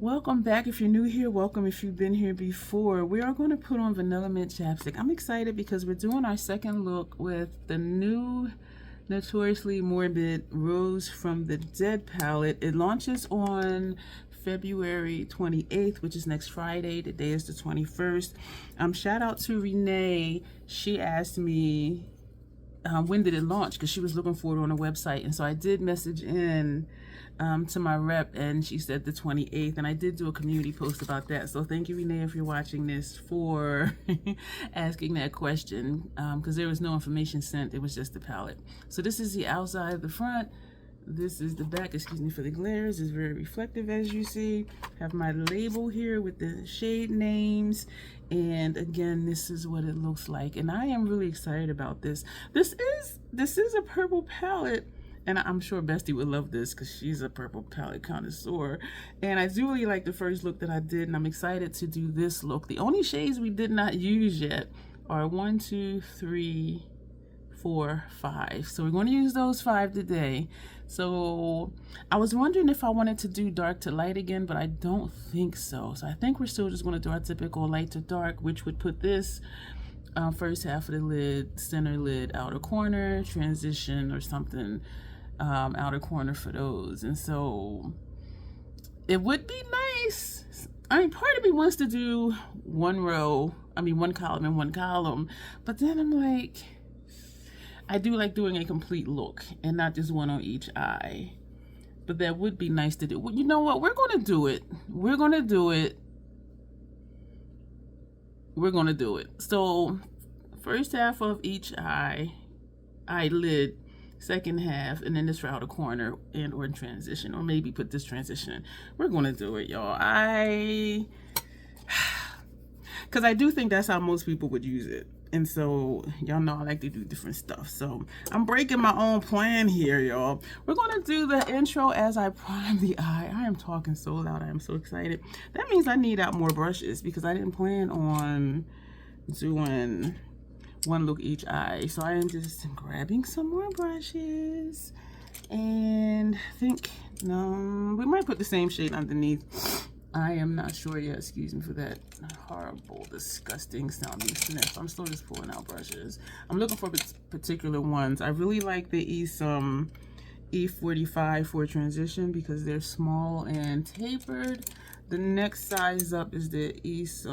Welcome back. If you're new here, welcome if you've been here before. We are going to put on Vanilla Mint Chapstick. I'm excited because we're doing our second look with the new Notoriously Morbid Rose from the Dead palette. It launches on February 28th, which is next Friday. Today is the 21st. Shout out to Renee. She asked me when did it launch, because she was looking for it on a website, and so I did message in to my rep, and she said the 28th, and I did do a community post about that. So thank you, Renee, if you're watching this, for asking that question, because there was no information sent. It was just the palette. So this is the outside of the front. This is the back. Excuse me for the glares. It's very reflective, as you see. Have my label here with the shade names, and again, this is what it looks like, and I am really excited about this. This is a purple palette, and I'm sure Bestie would love this because she's a purple palette connoisseur. And I do really like the first look that I did, and I'm excited to do this look. The only shades we did not use yet are 1, 2, 3, 4, 5. So we're going to use those 5 today. So I was wondering if I wanted to do dark to light again, but I don't think so. So I think we're still just going to do our typical light to dark, which would put this first half of the lid, center lid, outer corner, transition or something, outer corner for those. And so it would be nice. I mean, part of me wants to do one column and one column, but then I'm like, I do like doing a complete look and not just one on each eye. But that would be nice to do. Well, you know what? We're going to do it. We're going to do it. We're going to do it. So first half of each eyelid, second half, and then this for outer corner and or in transition, or maybe put this transition in. We're going to do it, y'all. Because I do think that's how most people would use it. And so y'all know I like to do different stuff. So I'm breaking my own plan here, y'all. We're going to do the intro as I prime the eye. I am talking so loud. I am so excited. That means I need out more brushes because I didn't plan on doing one look each eye. So I am just grabbing some more brushes. And I think, no, we might put the same shade underneath. I am not sure yet. Excuse me for that horrible, disgusting sounding sniff. I'm still just pulling out brushes. I'm looking for particular ones. I really like the E45 for transition because they're small and tapered. The next size up is the these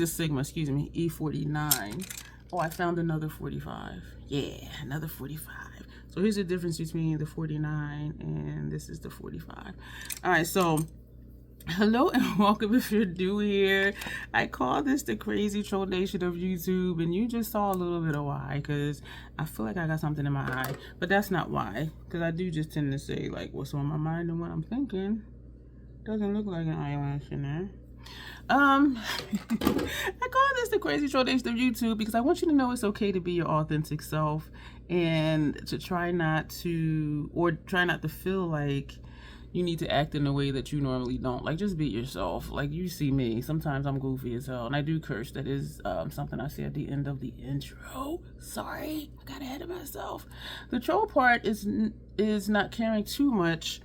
are Sigma, excuse me, E49. Oh, I found another 45. Yeah, another 45. So here's the difference between the 49 and this is the 45. All right, so hello and welcome if you're new here. I call this the crazy troll nation of YouTube, and you just saw a little bit of why, because I feel like I got something in my eye, but that's not why, because I do just tend to say like what's on my mind and what I'm thinking. Doesn't look like an eyelash in there. I call this the crazy troll nation of YouTube because I want you to know it's okay to be your authentic self, and to try not to feel like you need to act in a way that you normally don't. Like, just be yourself. Like, you see me. Sometimes I'm goofy as hell, and I do curse. That is something I say at the end of the intro. Sorry, I got ahead of myself. The troll part is not caring too much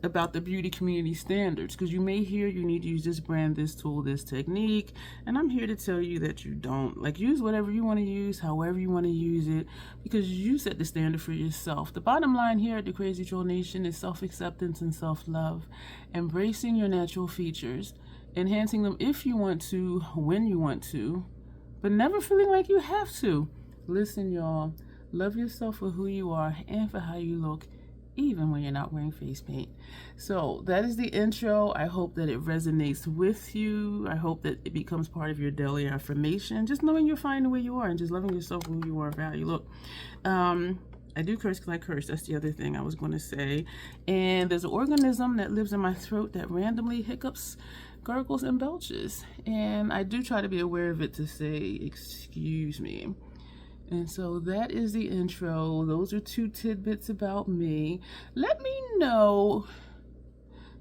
about the beauty community standards, because you may hear you need to use this brand, this tool, this technique, and I'm here to tell you that you don't. Like, use whatever you want to use, however you want to use it, because you set the standard for yourself. The bottom line here at the Crazy Troll Nation is self-acceptance and self-love, embracing your natural features, enhancing them if you want to, when you want to, but never feeling like you have to. Listen, y'all, love yourself for who you are and for how you look, even when you're not wearing face paint. So that is the intro. I hope that it resonates with you. I hope that it becomes part of your daily affirmation. Just knowing you're fine the way you are and just loving yourself for who you are, for how you look. I do curse because I curse. That's the other thing I was going to say. And there's an organism that lives in my throat that randomly hiccups, gurgles, and belches. And I do try to be aware of it to say, excuse me. And so that is the intro. Those are 2 tidbits about me. Let me know,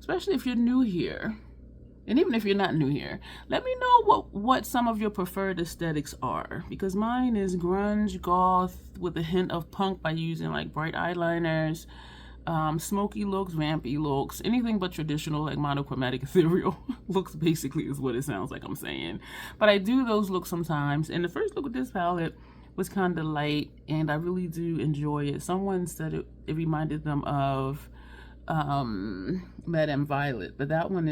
especially if you're new here, and even if you're not new here, let me know what some of your preferred aesthetics are, because mine is grunge, goth, with a hint of punk by using like bright eyeliners, Smoky looks, vampy looks, anything but traditional, like monochromatic ethereal looks, basically is what it sounds like I'm saying. But I do those looks sometimes. And the first look with this palette was kind of light, and I really do enjoy it. Someone said it reminded them of Madame Violet, but that one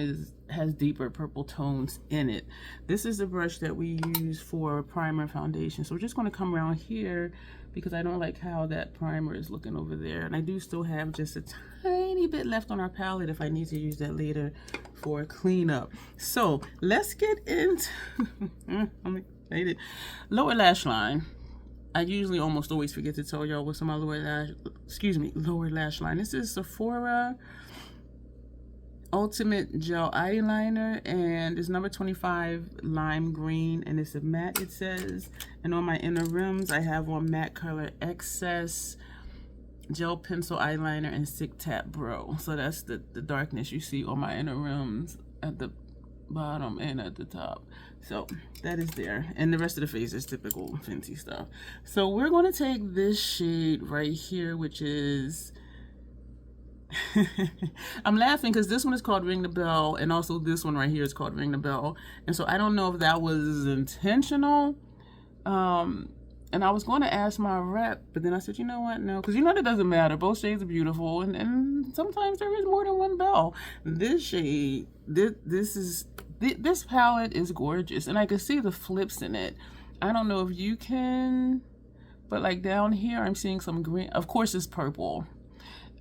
has deeper purple tones in it. This is the brush that we use for primer foundation. So we're just going to come around here because I don't like how that primer is looking over there. And I do still have just a tiny bit left on our palette if I need to use that later for cleanup. So let's get into I'm excited. Lower lash line. I usually almost always forget to tell y'all what's on my lower lash line. This is Sephora Ultimate Gel Eyeliner, and it's number 25 lime green, and it's a matte, it says. And on my inner rims, I have on matte color excess gel pencil eyeliner and Stick Tap Bro. So that's the darkness you see on my inner rims at the bottom and at the top. So that is there, and the rest of the face is typical Fenty stuff. So we're going to take this shade right here, which is I'm laughing because this one is called Ring the Bell, and also this one right here is called Ring the Bell. And so I don't know if that was intentional. And I was going to ask my rep, but then I said, you know what, no, because you know that doesn't matter. Both shades are beautiful, and sometimes there is more than one bell. This shade, this palette is gorgeous, and I can see the flips in it. I don't know if you can, but like down here, I'm seeing some green. Of course, it's purple.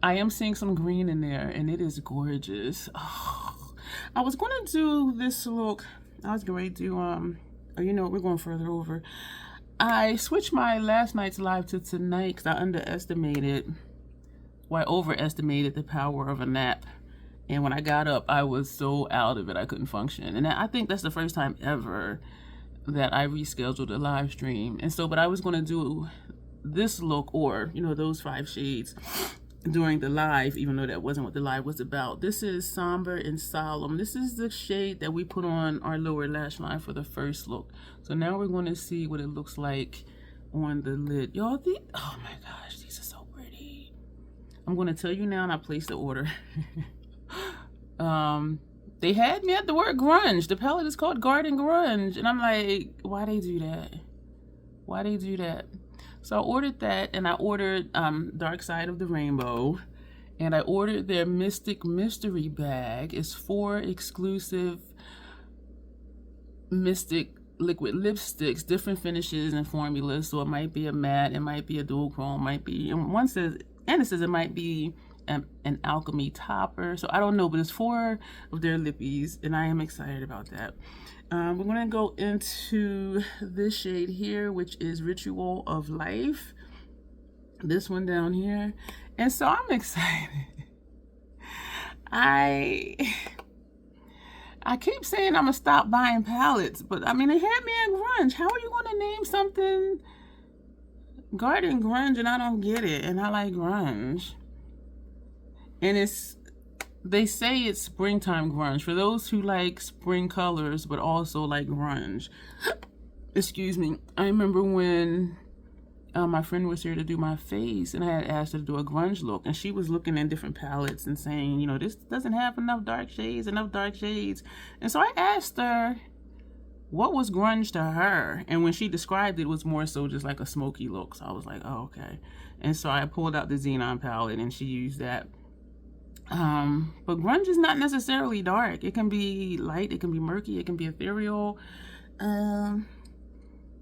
I am seeing some green in there, and it is gorgeous. Oh, I was going to do this look. I was going to do, oh, you know what, we're going further over. I switched my last night's live to tonight because I overestimated the power of a nap. And when I got up, I was so out of it, I couldn't function. And I think that's the first time ever that I rescheduled a live stream. And so, but I was going to do this look, or, you know, those 5 shades during the live, even though that wasn't what the live was about. This is Somber and Solemn. This is the shade that we put on our lower lash line for the first look. So now we're going to see what it looks like on the lid. Y'all, oh my gosh, these are so pretty. I'm going to tell you now, and I placed the order. They had me at the word grunge. The palette is called Garden Grunge, and I'm like, why they do that? Why they do that? So I ordered that, and I ordered Dark Side of the Rainbow, and I ordered their Mystic Mystery bag. It's 4 exclusive Mystic liquid lipsticks, different finishes and formulas. So it might be a matte, it might be a dual chrome, might be, and one says, and it says it might be an alchemy topper. So I don't know, but it's 4 of their lippies, and I am excited about that. We're going to go into this shade here, which is Ritual of Life. This one down here. And so I'm excited. I keep saying I'm going to stop buying palettes, but I mean, they had me at grunge. How are you going to name something Garden Grunge and I don't get it? And I like grunge. And they say it's springtime grunge for those who like spring colors but also like grunge. Excuse me. I remember when my friend was here to do my face, and I had asked her to do a grunge look, and she was looking in different palettes and saying, you know, this doesn't have enough dark shades. And so I asked her what was grunge to her, and when she described it, it was more so just like a smoky look. So I was like, oh, okay. And so I pulled out the Xenon palette, and she used that. But grunge is not necessarily dark. It can be light, it can be murky, it can be ethereal. You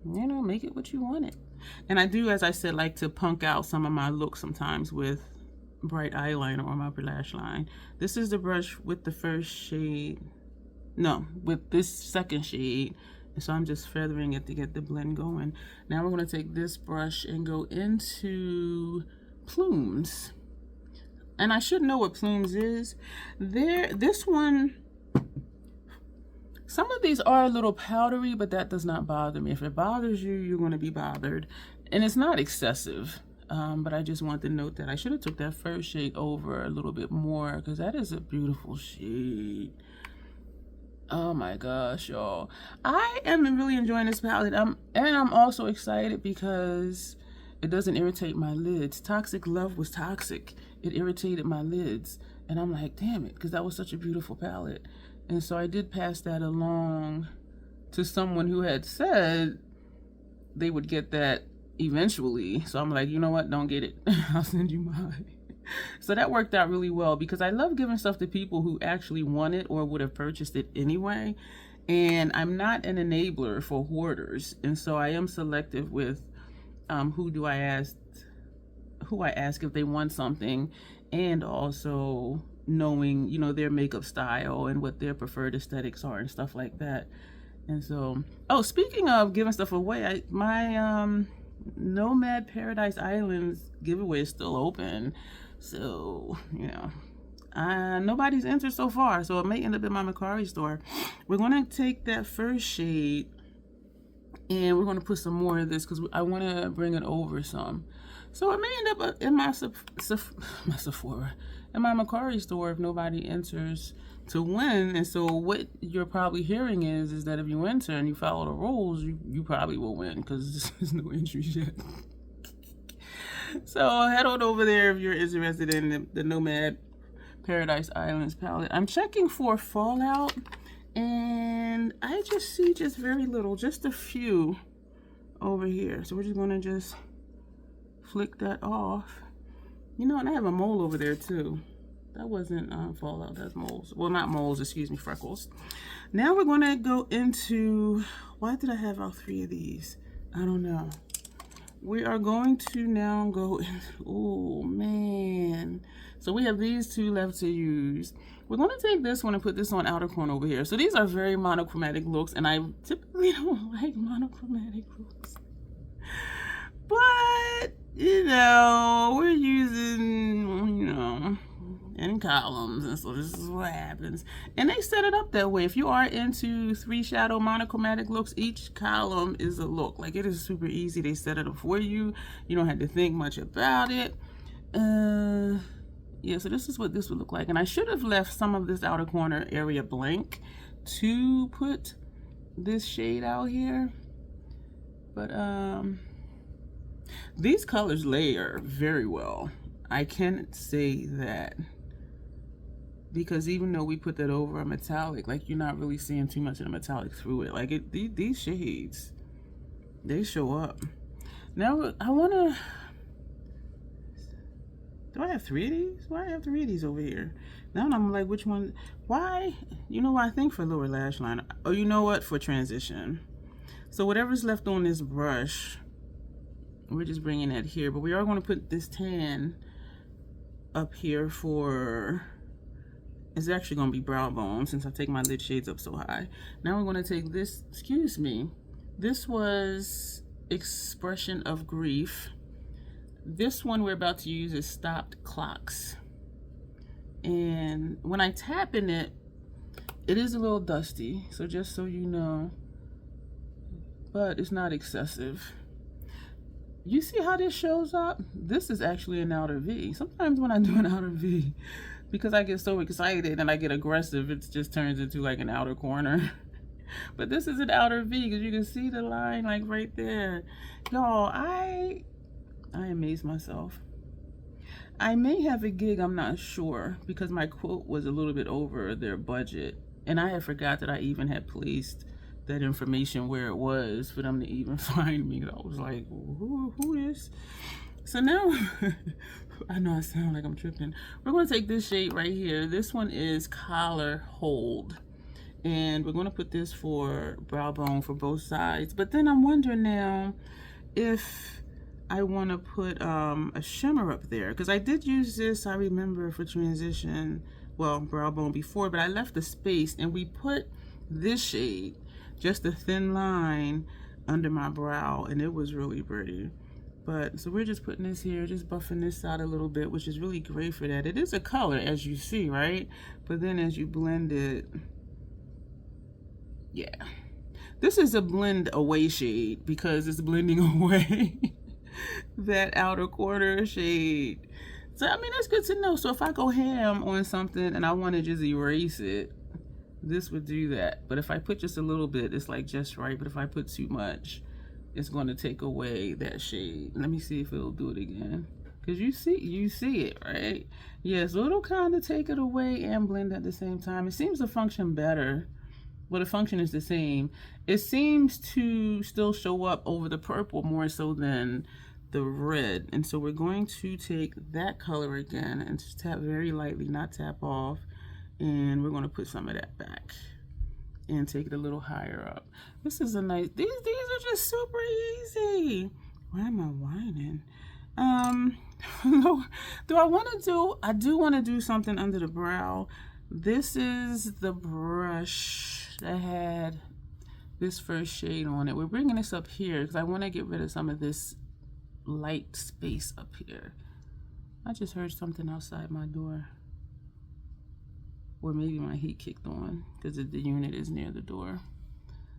know, make it what you want it. And I do, as I said, like to punk out some of my looks sometimes with bright eyeliner on my upper lash line. This is the brush with the first shade. No, with this second shade. And so I'm just feathering it to get the blend going. Now we're going to take this brush and go into Plumes. And I should know what Plumes is. This one, some of these are a little powdery, but that does not bother me. If it bothers you, you're going to be bothered. And it's not excessive, but I just want to note that I should have took that first shade over a little bit more, because that is a beautiful shade. Oh my gosh, y'all. I am really enjoying this palette. And I'm also excited because it doesn't irritate my lids. Toxic Love was toxic, it irritated my lids. And I'm like, damn it, because that was such a beautiful palette. And so I did pass that along to someone who had said they would get that eventually. So I'm like, you know what, don't get it. I'll send you mine. So that worked out really well, because I love giving stuff to people who actually want it or would have purchased it anyway. And I'm not an enabler for hoarders. And so I am selective with who I ask if they want something, and also knowing, you know, their makeup style and what their preferred aesthetics are and stuff like that. And so, oh, speaking of giving stuff away, my Nomad Paradise Islands giveaway is still open. So, you know, nobody's entered so far, so it may end up in my Mercari store. We're going to take that first shade and we're going to put some more of this because I want to bring it over some. So it may end up in my Sephora, in my Mercari store if nobody enters to win. And so what you're probably hearing is that if you enter and you follow the rules, you probably will win, because there's no entries yet. So head on over there if you're interested in the Nomad Paradise Islands palette. I'm checking for fallout, and I just see very little, just a few over here. So we're just going to just flick that off. You know, and I have a mole over there too. That wasn't fallout, that's moles. Well, not moles, excuse me, freckles. Now we're going to go into, why did I have all three of these? I don't know. We are going to now go, oh man. So we have these two left to use. We're going to take this one and put this on outer corner over here. So these are very monochromatic looks, and I typically don't like monochromatic looks. But, you know, we're using, you know, in columns, and so this is what happens. And they set it up that way. If you are into 3 shadow monochromatic looks, each column is a look. Like, it is super easy. They set it up for you. You don't have to think much about it. Yeah, so this is what this would look like. And I should have left some of this outer corner area blank to put this shade out here. But these colors layer very well. I can't say that, because even though we put that over a metallic, like, you're not really seeing too much of the metallic through it. Like, these shades, they show up. Now I want to, do I have 3 of these? Why do I have 3 of these over here? Now I'm like, which one? Why? You know what? I think for lower lash line. Oh, you know what? For transition. So whatever's left on this brush, we're just bringing that here. But we are going to put this tan up here for, it's actually going to be brow bone, since I take my lid shades up so high. Now we're going to take this, excuse me, this was Expression of Grief. This one we're about to use is Stopped Clocks. And when I tap in it, it is a little dusty, so just so you know, but it's not excessive. You see how this shows up? This is actually an outer V. Sometimes when I do an outer V, because I get so excited and I get aggressive, it just turns into like an outer corner. But this is an outer V, because you can see the line like right there. Y'all, I amaze myself. I may have a gig, I'm not sure, because my quote was a little bit over their budget. And I had forgot that I even had placed that information where it was for them to even find me. I was like, who is? So now, I know I sound like I'm tripping. We're going to take this shade right here. This one is Collar Hold. And we're going to put this for brow bone for both sides. But then I'm wondering now if I want to put a shimmer up there. Because I did use this, I remember, for transition, well, brow bone before. But I left the space and we put this shade, just a thin line under my brow, and it was really pretty. But so we're just putting this here, just buffing this out a little bit, which is really great for that. It is a color, as you see, right? But then as you blend it, yeah, this is a blend away shade, because it's blending away that outer corner shade. So I mean, that's good to know. So if I go ham on something and I want to just erase it, this would do that. But if I put just a little bit, it's like just right. But if I put too much, it's going to take away that shade. Let me see if it'll do it again. Because you see it, right? Yeah, so it'll kind of take it away and blend at the same time. It seems to function better. Well, the function is the same. It seems to still show up over the purple more so than the red. And so we're going to take that color again and just tap very lightly, not tap off. And we're going to put some of that back and take it a little higher up. This is a nice, these are just super easy. Why am I whining? Do I want to do, I do want to do something under the brow. This is the brush that had this first shade on it. We're bringing this up here because I want to get rid of some of this light space up here. I just heard something outside my door. Or maybe my heat kicked on because the unit is near the door.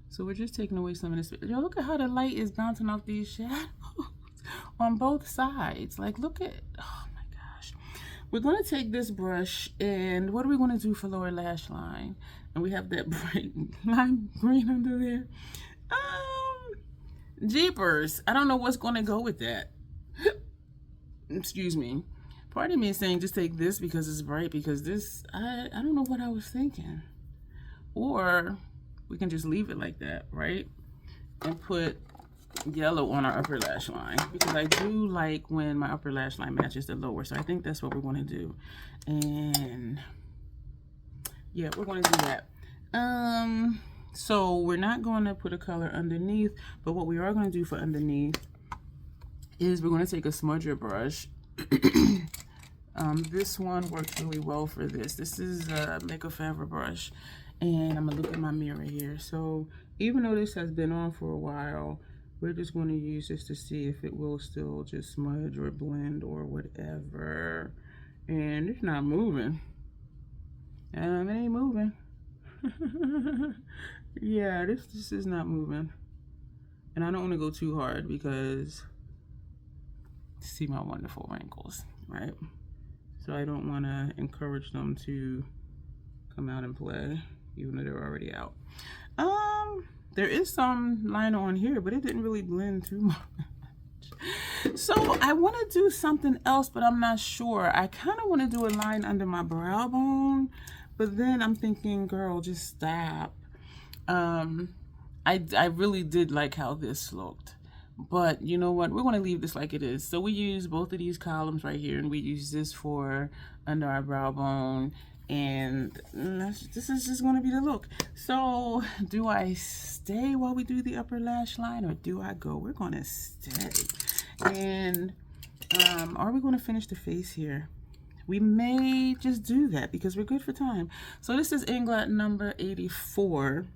So we're just taking away some of this. Yo, look at how the light is bouncing off these shadows on both sides. Like, look at, oh my gosh. We're going to take this brush and what are we going to do for lower lash line? And we have that bright lime green under there. Jeepers. I don't know what's going to go with that. Excuse me. Part of me is saying just take this because it's bright, because this, I don't know what I was thinking. Or we can just leave it like that, right? And put yellow on our upper lash line, because I do like when my upper lash line matches the lower. So I think that's what we're going to do. And yeah, we're going to do that. So we're not going to put a color underneath, but what we are going to do for underneath is we're going to take a smudger brush. This one works really well for this. This is a Make a Forever brush, and I'm gonna look at my mirror here. So even though this has been on for a while, we're just going to use this to see if it will still just smudge or blend or whatever. And it's not moving. It ain't moving. Yeah, this is not moving. And I don't want to go too hard because see my wonderful wrinkles, right? So I don't want to encourage them to come out and play, even though they're already out. There is some liner on here, but it didn't really blend too much. So I want to do something else, but I'm not sure. I kind of want to do a line under my brow bone, but then I'm thinking, girl, just stop. I really did like how this looked. But you know what? We're going to leave this like it is. So we use both of these columns right here, and we use this for under our brow bone. And this is just going to be the look. So do I stay while we do the upper lash line, or do I go? We're going to stay. And are we going to finish the face here? We may just do that because we're good for time. So this is Inglot number 84.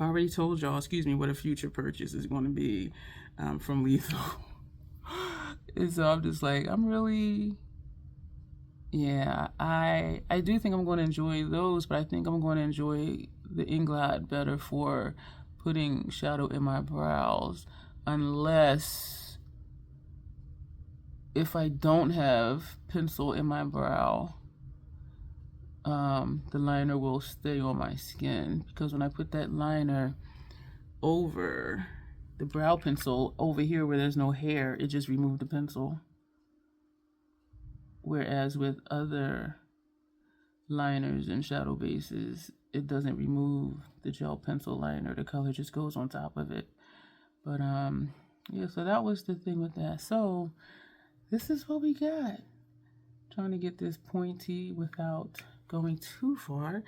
I already told y'all, excuse me, what a future purchase is going to be from Lethal. And so I'm just like, I'm really, yeah, I do think I'm going to enjoy those, but I think I'm going to enjoy the Inglot better for putting shadow in my brows, unless if I don't have pencil in my brow, the liner will stay on my skin, because when I put that liner over the brow pencil over here where there's no hair, it just removed the pencil. Whereas with other liners and shadow bases, it doesn't remove the gel pencil liner. The color just goes on top of it. But yeah, so that was the thing with that. So this is what we got. Trying to get this pointy without going too far.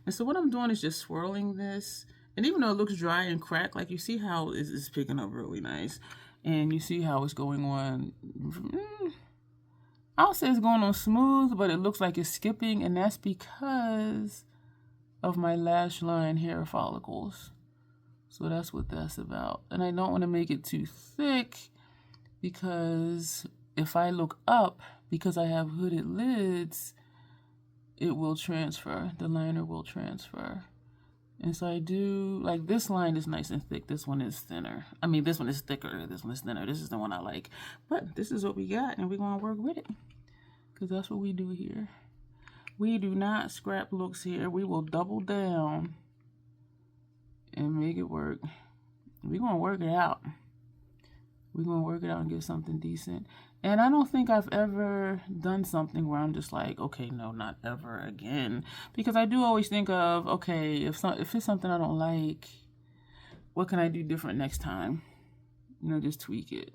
And so what I'm doing is just swirling this, and even though it looks dry and cracked, like you see how it's picking up really nice, and you see how it's going on, I'll say it's going on smooth, but it looks like it's skipping, and that's because of my lash line hair follicles. So that's what that's about. And I don't want to make it too thick, because if I look up, because I have hooded lids, it will transfer. The liner will transfer. And so I do, like, this line is nice and thick. This one is thinner. I mean, this one is thicker. This one is thinner. This is the one I like. But this is what we got, and we're going to work with it, because that's what we do here. We do not scrap looks here. We will double down and make it work. We're going to work it out. We're going to work it out and get something decent. And I don't think I've ever done something where I'm just like, okay, no, not ever again. Because I do always think of, okay, if it's something I don't like, what can I do different next time? You know, just tweak it.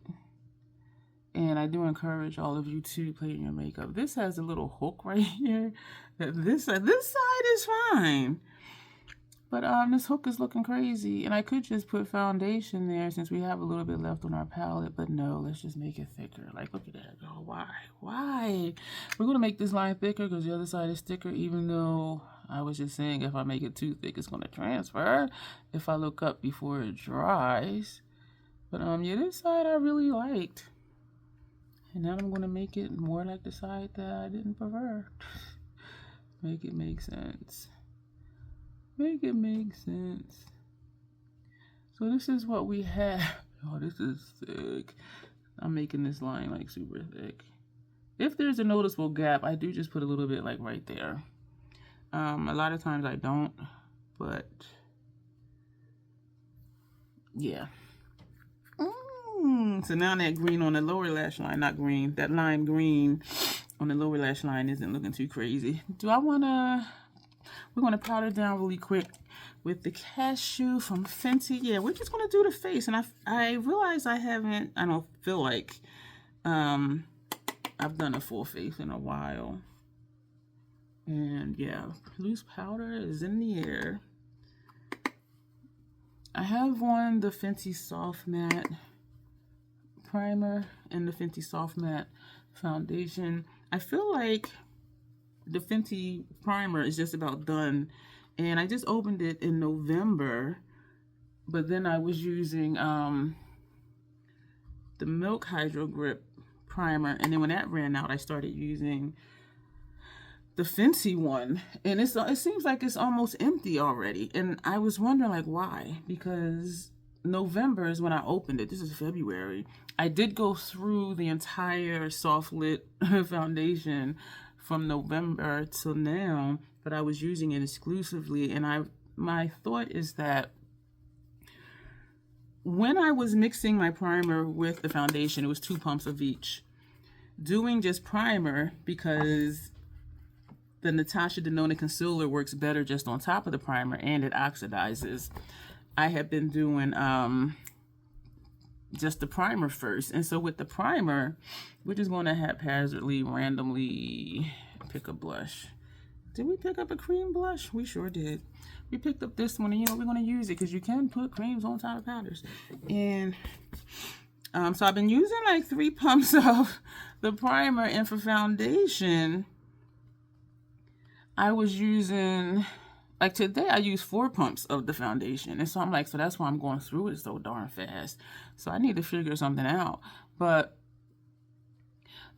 And I do encourage all of you to play in your makeup. This has a little hook right here. This side is fine. But this hook is looking crazy. And I could just put foundation there since we have a little bit left on our palette. But no, let's just make it thicker. Like, look at that, girl. Why? Why? We're going to make this line thicker because the other side is thicker, even though I was just saying if I make it too thick, it's going to transfer if I look up before it dries. But yeah, this side I really liked. And now I'm going to make it more like the side that I didn't prefer. Make it make sense. Make it make sense. So this is what we have. Oh, this is thick. I'm making this line like super thick. If there's a noticeable gap, I do just put a little bit like right there. A lot of times I don't, but yeah. So now that green on the lower lash line, not green, that lime green on the lower lash line isn't looking too crazy. We're going to powder down really quick with the cashew from Fenty. Yeah, we're just going to do the face. And I realize I don't feel like I've done a full face in a while. And yeah, loose powder is in the air. I have the Fenty Soft Matte primer and the Fenty Soft Matte foundation. I feel like the Fenty primer is just about done, and I just opened it in November, but then I was using the Milk Hydro Grip primer, and then when that ran out, I started using the Fenty one, and it seems like it's almost empty already, and I was wondering like why, because November is when I opened it. This is February. I did go through the entire soft lit foundation from November till now, but I was using it exclusively. And my thought is that when I was mixing my primer with the foundation, it was 2 pumps of each. Doing just primer, because the Natasha Denona concealer works better just on top of the primer and it oxidizes. I have been doing just the primer first. And so with the primer, we're just going to haphazardly, randomly pick a blush. Did we pick up a cream blush? We sure did. We picked up this one, and you know, we're going to use it because you can put creams on top of powders. And so I've been using like 3 pumps of the primer, and for foundation, I was using, like today, I used 4 pumps of the foundation. And so I'm like, so that's why I'm going through it so darn fast. So I need to figure something out. But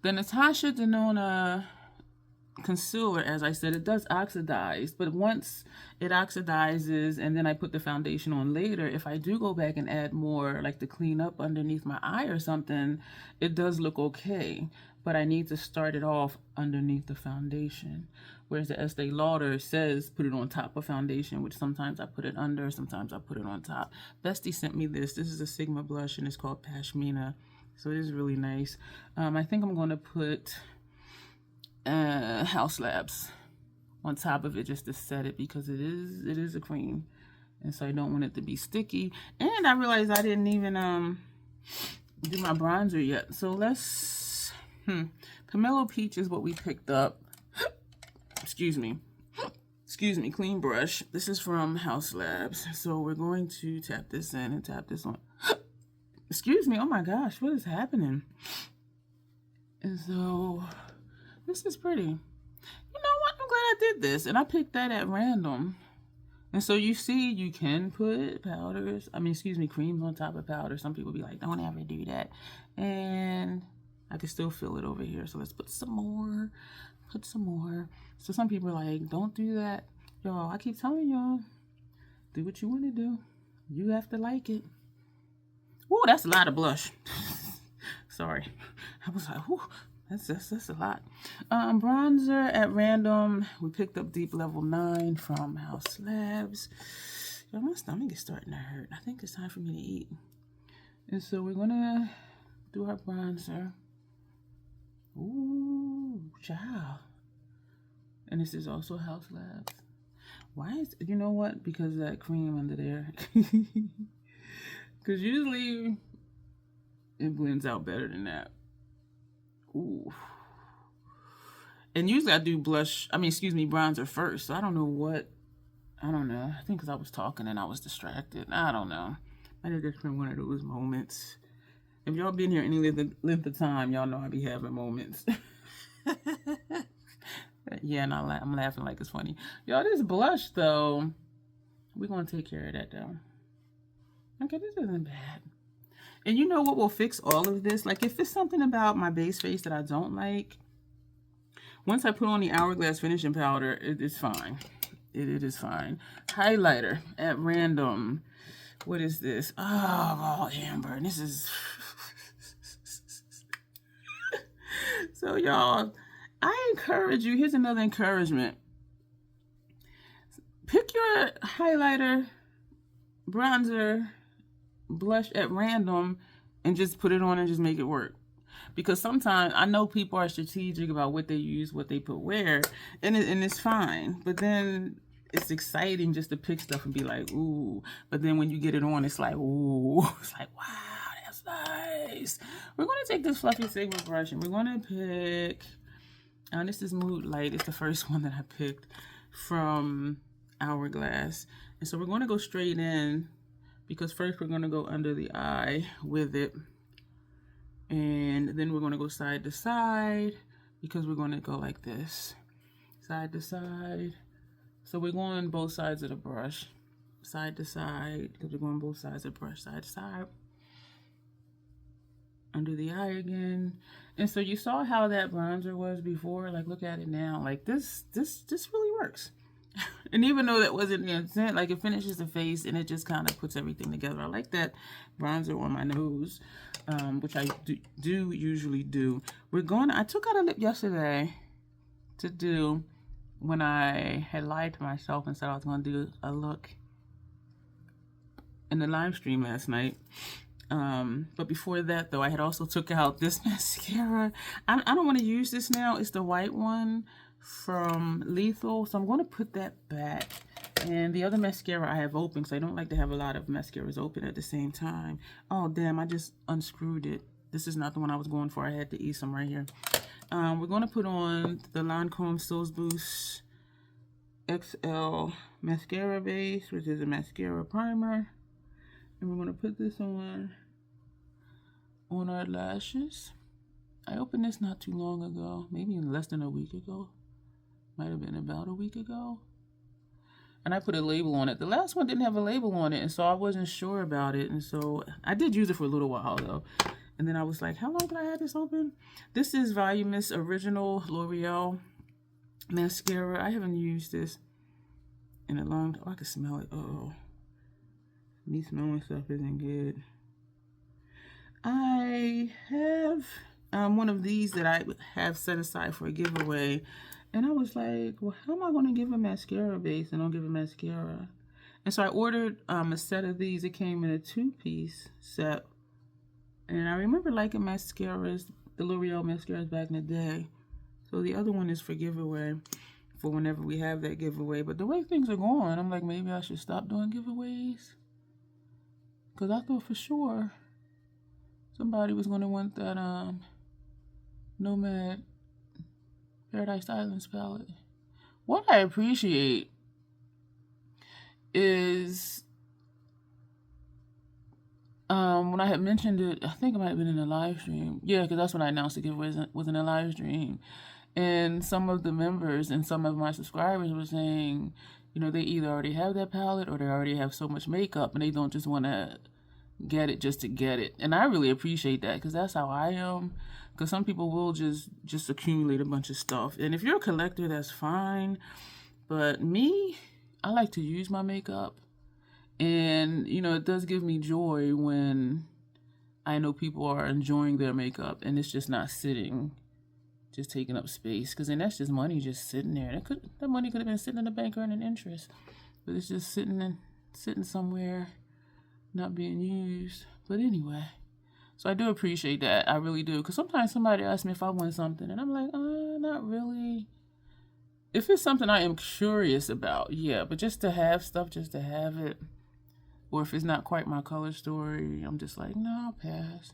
the Natasha Denona concealer, as I said, it does oxidize. But once it oxidizes and then I put the foundation on later, if I do go back and add more, like to clean up underneath my eye or something, it does look okay. But I need to start it off underneath the foundation. Whereas the Estee Lauder says put it on top of foundation, which sometimes I put it under, sometimes I put it on top. Bestie sent me this. This is a Sigma blush, and it's called Pashmina. So it is really nice. I think I'm going to put House Labs on top of it just to set it, because it is a cream. And so I don't want it to be sticky. And I realized I didn't even do my bronzer yet. So let's... Pomelo Peach is what we picked up. Excuse me, clean brush. This is from House Labs. So we're going to tap this in and tap this on. Excuse me, oh my gosh, what is happening? And so, this is pretty. You know what, I'm glad I did this. And I picked that at random. And so you see, you can put creams on top of powder. Some people be like, don't ever do that. And I can still feel it over here. So let's put some more. So some people are like, don't do that. Y'all, I keep telling y'all, do what you want to do. You have to like it. Whoa, that's a lot of blush. Sorry. I was like, whew, that's a lot. Bronzer at random. We picked up Deep Level 9 from House Labs. Y'all, my stomach is starting to hurt. I think it's time for me to eat. And so we're going to do our bronzer. Ooh, child. And this is also House Labs. Why is, you know what? Because of that cream under there. Because usually it blends out better than that. Ooh. And usually I do bronzer first. So I don't know what. I don't know. I think because I was talking and I was distracted. I don't know. I think it's been one of those moments. If y'all been here any length of time, y'all know I be having moments. Yeah, and I'm laughing like it's funny. Y'all, this blush, though, we're going to take care of that, though. Okay, this isn't bad. And you know what will fix all of this? Like, if it's something about my base face that I don't like, once I put on the Hourglass finishing powder, it's fine. It is fine. Highlighter at random. What is this? Oh, amber. And this is... So, y'all, I encourage you. Here's another encouragement. Pick your highlighter, bronzer, blush at random, and just put it on and just make it work. Because sometimes I know people are strategic about what they use, what they put where, and it's fine. But then it's exciting just to pick stuff and be like, ooh. But then when you get it on, it's like, ooh. It's like, wow, that's nice. We're going to take this Fluffy Sigma brush and we're going to pick, this is Mood Light. It's the first one that I picked from Hourglass. And so we're going to go straight in because first we're going to go under the eye with it. And then we're going to go side to side because we're going to go like this. Side to side. So we're going both sides of the brush. Side to side because we're going both sides of the brush. Side to side. Under the eye again. And so you saw how that bronzer was before. Like, look at it now. Like, this really works. And even though that wasn't the intent, like, it finishes the face and it just kind of puts everything together. I like that bronzer on my nose, which I do usually do. I took out a lip yesterday to do when I had lied to myself and said I was going to do a look in the live stream last night. But before that, though, I had also took out this mascara. I don't want to use this now. It's the white one from Lethal, so I'm going to put that back. And the other mascara I have open, because I don't like to have a lot of mascaras open at the same time. Oh, damn, I just unscrewed it. This is not the one I was going for. I had to eat some right here. We're going to put on the Lancome Stils Boost XL mascara base, which is a mascara primer. And we're going to put this on our lashes. I opened this not too long ago, maybe less than a week ago. Might have been about a week ago. And I put a label on it. The last one didn't have a label on it, and so I wasn't sure about it. And so I did use it for a little while, though. And then I was like, how long did I have this open? This is Voluminous Original L'Oreal Mascara. I haven't used this in a long time. Oh, I can smell it. Uh-oh. Me smelling stuff isn't good. I have one of these that I have set aside for a giveaway. And I was like, well, how am I going to give a mascara base and don't give a mascara? And so I ordered a set of these. It came in a 2-piece set. And I remember liking mascaras, the L'Oreal mascaras back in the day. So the other one is for giveaway for whenever we have that giveaway. But the way things are going, I'm like, maybe I should stop doing giveaways. Because I thought for sure somebody was going to want that Nomad Paradise Islands palette. What I appreciate is when I had mentioned it, I think it might have been in a live stream. Yeah, because that's when I announced the giveaway was in a live stream. And some of the members and some of my subscribers were saying, you know, they either already have that palette or they already have so much makeup and they don't just want to get it just to get it. And I really appreciate that because that's how I am. Because some people will just accumulate a bunch of stuff. And if you're a collector, that's fine. But me, I like to use my makeup. And, you know, it does give me joy when I know people are enjoying their makeup and it's just not sitting, just taking up space. Because then that's just money just sitting there. That money could have been sitting in the bank earning interest. But it's just sitting somewhere, not being used. But anyway, So I do appreciate that. I really do. Because sometimes somebody asks me if I want something, and I'm like, not really. If it's something I am curious about, yeah. But just to have stuff, just to have it. Or if it's not quite my color story, I'm just like, no, I'll pass.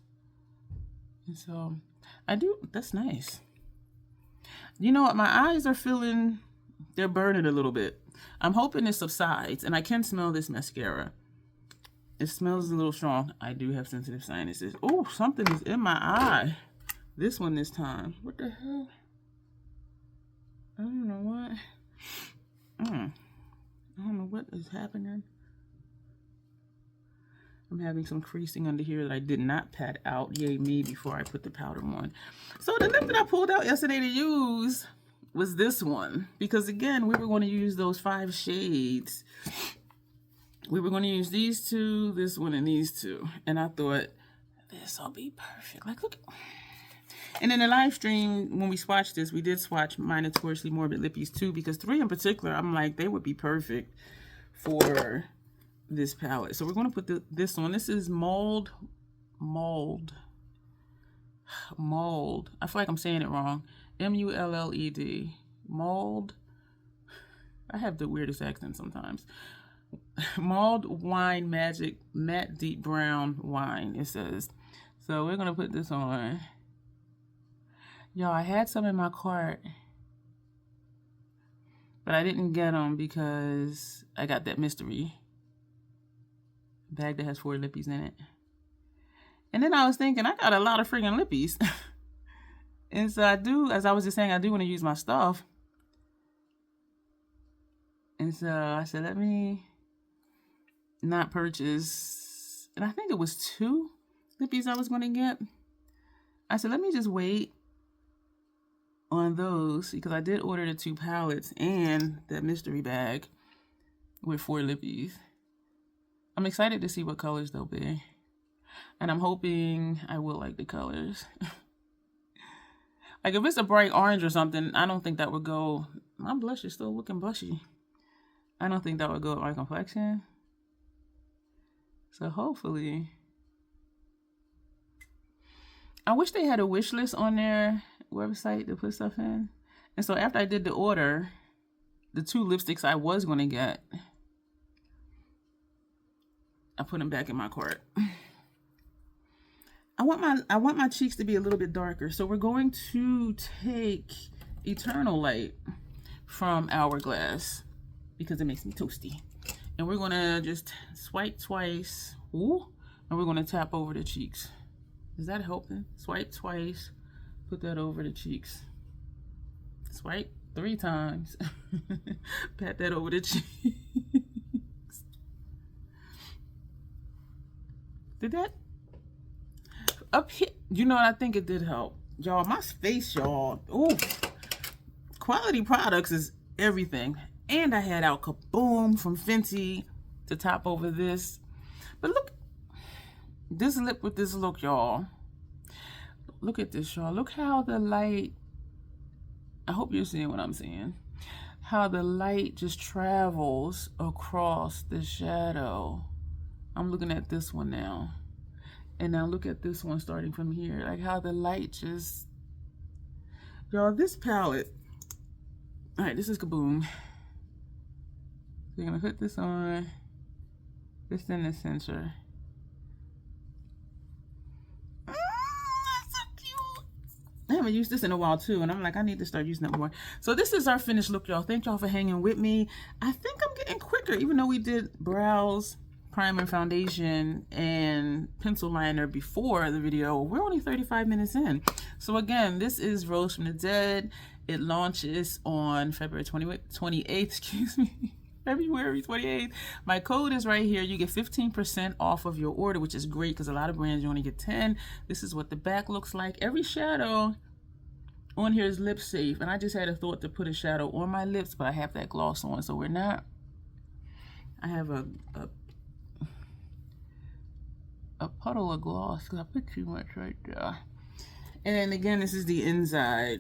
And so I do. That's nice. You know what? My eyes are feeling, they're burning a little bit. I'm hoping it subsides. And I can smell this mascara. It smells a little strong. I do have sensitive sinuses. Oh, something is in my eye. This one this time. What the hell? I don't know what. I don't know what is happening. I'm having some creasing under here that I did not pat out. Yay me, before I put the powder on. So the lip that I pulled out yesterday to use was this one. Because again, we were going to use those 5 shades. We were going to use these 2, this one, and these 2. And I thought, this will be perfect. Like, look. And in the live stream, when we swatched this, we did swatch my Notoriously Morbid lippies too. Because 3 in particular, I'm like, they would be perfect for this palette. So we're going to put this on. This is mold. I feel like I'm saying it wrong. M-U-L-L-E-D. Mold. I have the weirdest accent sometimes. Mulled Wine Magic Matte Deep Brown Wine, it says. So we're going to put this on. Y'all, I had some in my cart, but I didn't get them because I got that mystery bag that has 4 lippies in it. And then I was thinking, I got a lot of friggin' lippies. And so I do, as I was just saying, I do want to use my stuff. And so I said, let me not purchase. And I think it was 2 lippies I was going to get. I said, let me just wait on those because I did order the 2 palettes and that mystery bag with 4 lippies. I'm excited to see what colors they'll be. And I'm hoping I will like the colors. Like if it's a bright orange or something, I don't think that would go. My blush is still looking blushy. I don't think that would go with my complexion. So hopefully. I wish they had a wish list on their website to put stuff in. And so after I did the order, the 2 lipsticks I was going to get, I put them back in my cart. I want my cheeks to be a little bit darker. So we're going to take Eternal Light from Hourglass because it makes me toasty. And we're going to just swipe twice. Ooh, and we're going to tap over the cheeks. Is that helping? Swipe twice. Put that over the cheeks. Swipe 3 times. Pat that over the cheeks. Did that? Up here, you know what? I think it did help. Y'all, my face, y'all. Ooh. Quality products is everything. And I had out Kaboom from Fenty to top over this. But look, this lip with this look, y'all. Look at this, y'all. Look how the light, I hope you're seeing what I'm seeing. How the light just travels across the shadow. I'm looking at this one now. And now look at this one starting from here. Like how the light just, y'all, this palette. All right, this is Kaboom. So you're gonna put this on, this in the center. That's so cute. I haven't used this in a while too, and I'm like, I need to start using it more. So this is our finished look, y'all. Thank y'all for hanging with me. I think I'm getting quicker, even though we did brows, primer, foundation, and pencil liner before the video. We're only 35 minutes in. So again, this is Rose from the Dead. It launches on February 28th, excuse me. February 28th. My code is right here. You get 15% off of your order, which is great because a lot of brands you only get 10. This is what the back looks like. Every shadow on here is lip safe, and I just had a thought to put a shadow on my lips, but I have that gloss on, so we're not. I have a puddle of gloss because I put too much right there. And then again, this is the inside.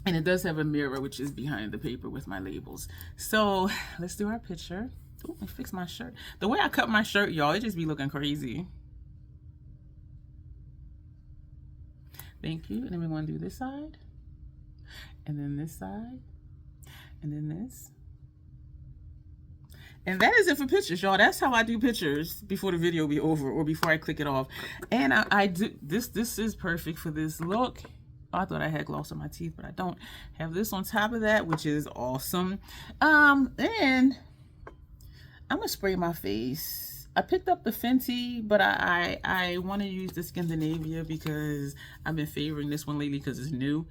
And it does have a mirror, which is behind the paper with my labels. So let's do our picture. Ooh, let me fix my shirt. The way I cut my shirt, y'all, it just be looking crazy. Thank you. And then we're going to do this side, and then this side, and then this. And that is it for pictures, y'all. That's how I do pictures before the video be over or before I click it off. And I do this is perfect for this look. Oh, I thought I had gloss on my teeth, but I don't. Have this on top of that, which is awesome. And I'm gonna spray my face. I picked up the Fenty, but I want to use the Scandinavia because I've been favoring this one lately because it's new.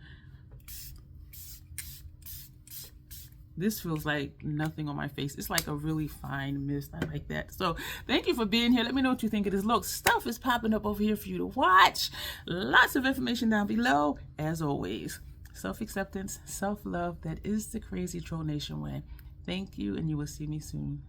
This feels like nothing on my face. It's like a really fine mist. I like that. So thank you for being here. Let me know what you think of this look. Stuff is popping up over here for you to watch. Lots of information down below. As always, self-acceptance, self-love. That is the Crazy Troll Nation way. Thank you, and you will see me soon.